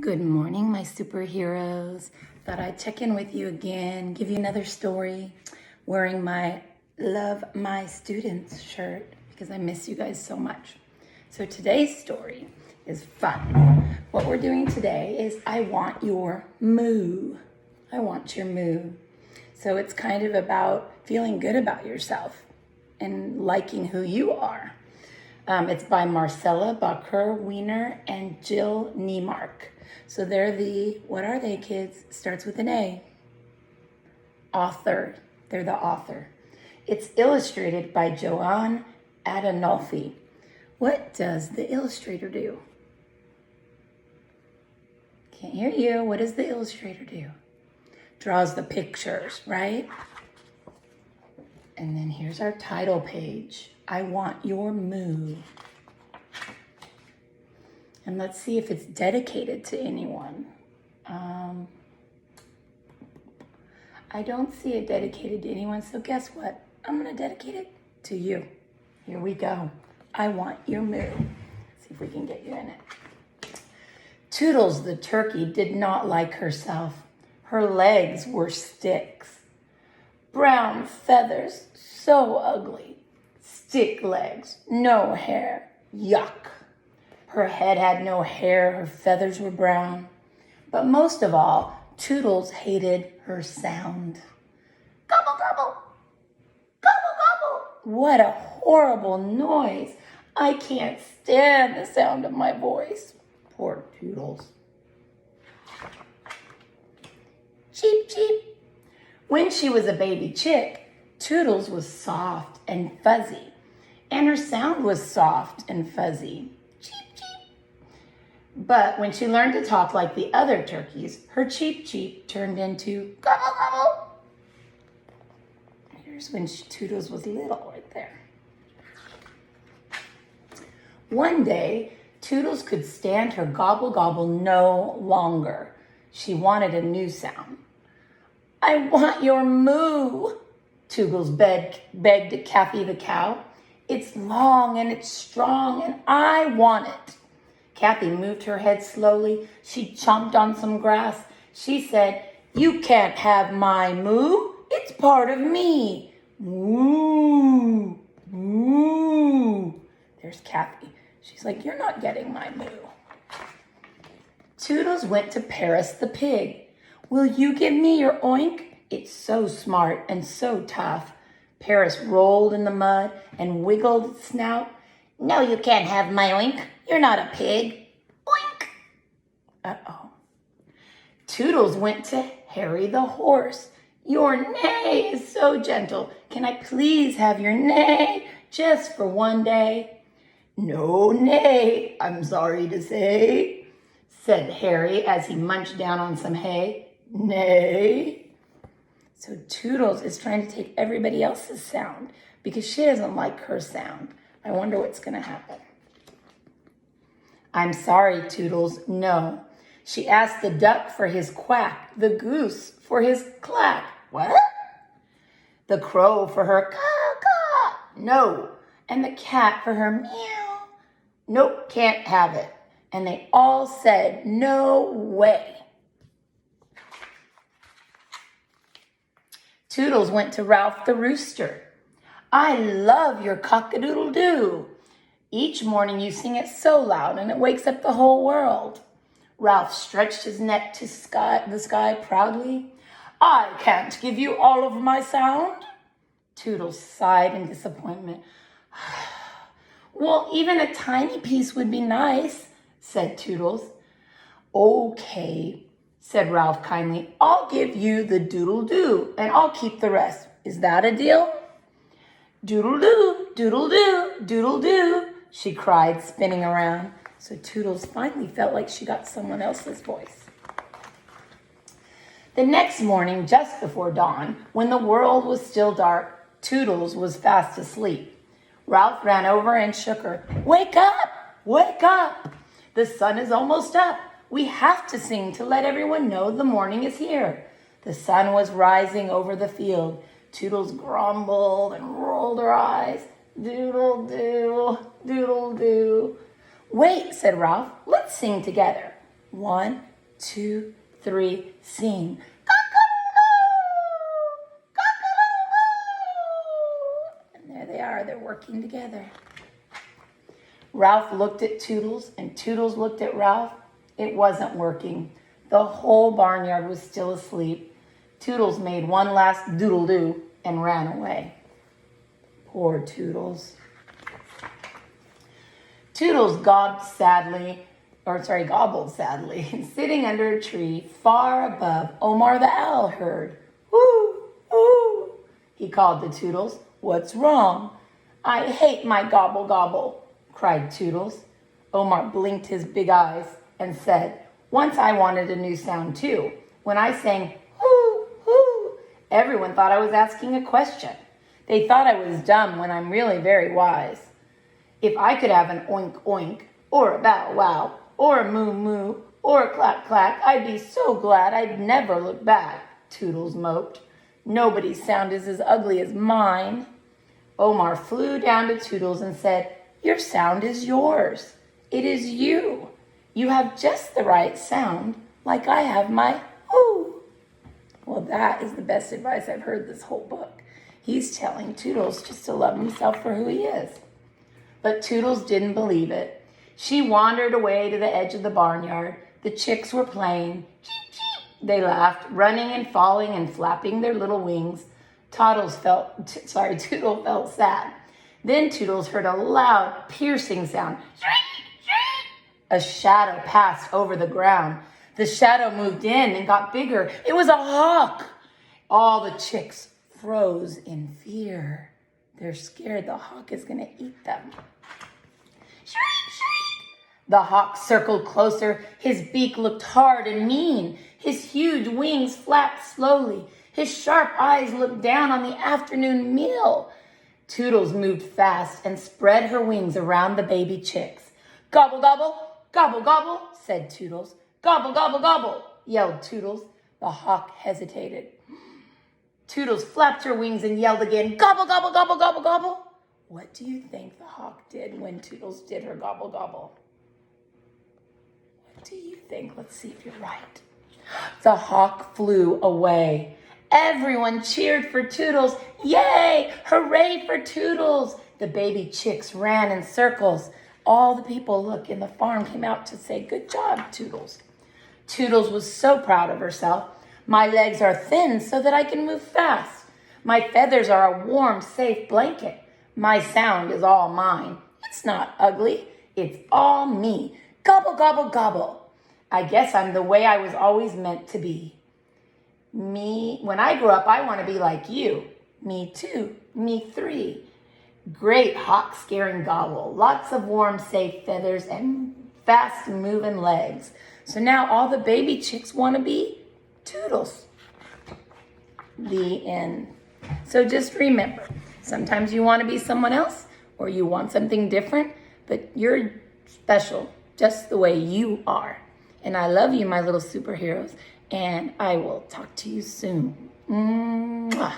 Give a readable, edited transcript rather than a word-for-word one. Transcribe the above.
Good morning, my superheroes. Thought I'd check in with you again, give you another story, wearing my Love My Students shirt because I miss you guys so much. So today's story is fun. What we're doing today is I Want Your Moo. I Want Your Moo. So it's kind of about feeling good about yourself and liking who you are. It's by Marcella, Bakur, Weiner, and Neimark. So they're what are they, kids? Starts with an A. Author. They're the author. It's illustrated by JoAnn Adinolfi. What does the illustrator do? Can't hear you. What does the illustrator do? Draws the pictures, right? And then here's our title page. I Want Your Moo. And let's see if it's dedicated to anyone. I don't see it dedicated to anyone, so guess what? I'm gonna dedicate it to you. Here we go. I Want Your Moo. See if we can get you in it. Toodles the turkey did not like herself. Her legs were sticks. Brown feathers, so ugly. Stick legs, no hair, yuck. Her head had no hair, her feathers were brown. But most of all, Toodles hated her sound. Gobble, gobble, gobble, gobble. What a horrible noise. I can't stand the sound of my voice. Poor Toodles. Cheep, cheep. When she was a baby chick, Toodles was soft and fuzzy, and her sound was soft and fuzzy. Cheep, cheep. But when she learned to talk like the other turkeys, her cheep, cheep turned into gobble, gobble. Here's when Toodles was little right there. One day, Toodles could stand her gobble, gobble no longer. She wanted a new sound. I want your moo, Toodles begged Kathy the cow. It's long and it's strong and I want it. Kathy moved her head slowly. She chomped on some grass. She said, you can't have my moo. It's part of me. Moo, moo. There's Kathy. She's like, you're not getting my moo. Toodles went to Paris the pig. Will you give me your oink? It's so smart and so tough. Paris rolled in the mud and wiggled its snout. No, you can't have my oink. You're not a pig. Oink. Uh-oh. Toodles went to Harry the horse. Your neigh is so gentle. Can I please have your neigh just for one day? No neigh, I'm sorry to say, said Harry as he munched down on some hay. Neigh. So Toodles is trying to take everybody else's sound because she doesn't like her sound. I wonder what's going to happen. I'm sorry, Toodles, no. She asked the duck for his quack, the goose for his clack. What? The crow for her caw-caw. No. And the cat for her meow. Nope, can't have it. And they all said, no way. Toodles went to Ralph the rooster. I love your cock-a-doodle-doo. Each morning you sing it so loud and it wakes up the whole world. Ralph stretched his neck to the sky proudly. I can't give you all of my sound. Toodles sighed in disappointment. Well, even a tiny piece would be nice, said Toodles. Okay, said Ralph kindly. I'll give you the doodle-doo, and I'll keep the rest. Is that a deal? Doodle-doo, doodle-doo, doodle-doo, she cried, spinning around. So Toodles finally felt like she got someone else's voice. The next morning, just before dawn, when the world was still dark, Toodles was fast asleep. Ralph ran over and shook her. Wake up! Wake up! The sun is almost up. We have to sing to let everyone know the morning is here. The sun was rising over the field. Toodles grumbled and rolled her eyes. Doodle-doo, doodle-doo. Wait, said Ralph. Let's sing together. 1, 2, 3, sing. And there they are, they're working together. Ralph looked at Toodles and Toodles looked at Ralph. It wasn't working. The whole barnyard was still asleep. Toodles made one last doodle-doo and ran away. Poor Toodles. Toodles gobbled sadly, sitting under a tree far above. Omar the owl heard. Whoo, whoo, he called to Toodles. What's wrong? I hate my gobble gobble, cried Toodles. Omar blinked his big eyes and said, once I wanted a new sound too. When I sang, whoo, whoo, everyone thought I was asking a question. They thought I was dumb when I'm really very wise. If I could have an oink oink, or a bow wow, or a moo moo, or a clack clack, I'd be so glad I'd never look back, Toodles moped. Nobody's sound is as ugly as mine. Omar flew down to Toodles and said, your sound is yours. It is you. You have just the right sound, like I have my whoo. Well, that is the best advice I've heard this whole book. He's telling Toodles just to love himself for who he is. But Toodles didn't believe it. She wandered away to the edge of the barnyard. The chicks were playing. Cheep, cheep. They laughed, running and falling and flapping their little wings. Toodles felt sad. Then Toodles heard a loud, piercing sound. A shadow passed over the ground. The shadow moved in and got bigger. It was a hawk. All the chicks froze in fear. They're scared the hawk is going to eat them. Shriek, shriek. The hawk circled closer. His beak looked hard and mean. His huge wings flapped slowly. His sharp eyes looked down on the afternoon meal. Toodles moved fast and spread her wings around the baby chicks. Gobble, gobble, gobble, gobble, said Toodles. Gobble, gobble, gobble, yelled Toodles. The hawk hesitated. Toodles flapped her wings and yelled again, gobble, gobble, gobble, gobble, gobble. What do you think the hawk did when Toodles did her gobble, gobble? What do you think? Let's see if you're right. The hawk flew away. Everyone cheered for Toodles. Yay! Hooray for Toodles! The baby chicks ran in circles. All the people in the farm came out to say, good job, Toodles. Toodles was so proud of herself. My legs are thin so that I can move fast. My feathers are a warm, safe blanket. My sound is all mine. It's not ugly. It's all me. Gobble, gobble, gobble. I guess I'm the way I was always meant to be. Me, when I grow up, I want to be like you. Me too. Me three. Great hawk scaring gobble. Lots of warm, safe feathers and fast moving legs. So now all the baby chicks want to be Toodles. The end. So just remember, sometimes you want to be someone else or you want something different, but you're special just the way you are. And I love you, my little superheroes, and I will talk to you soon. Mwah.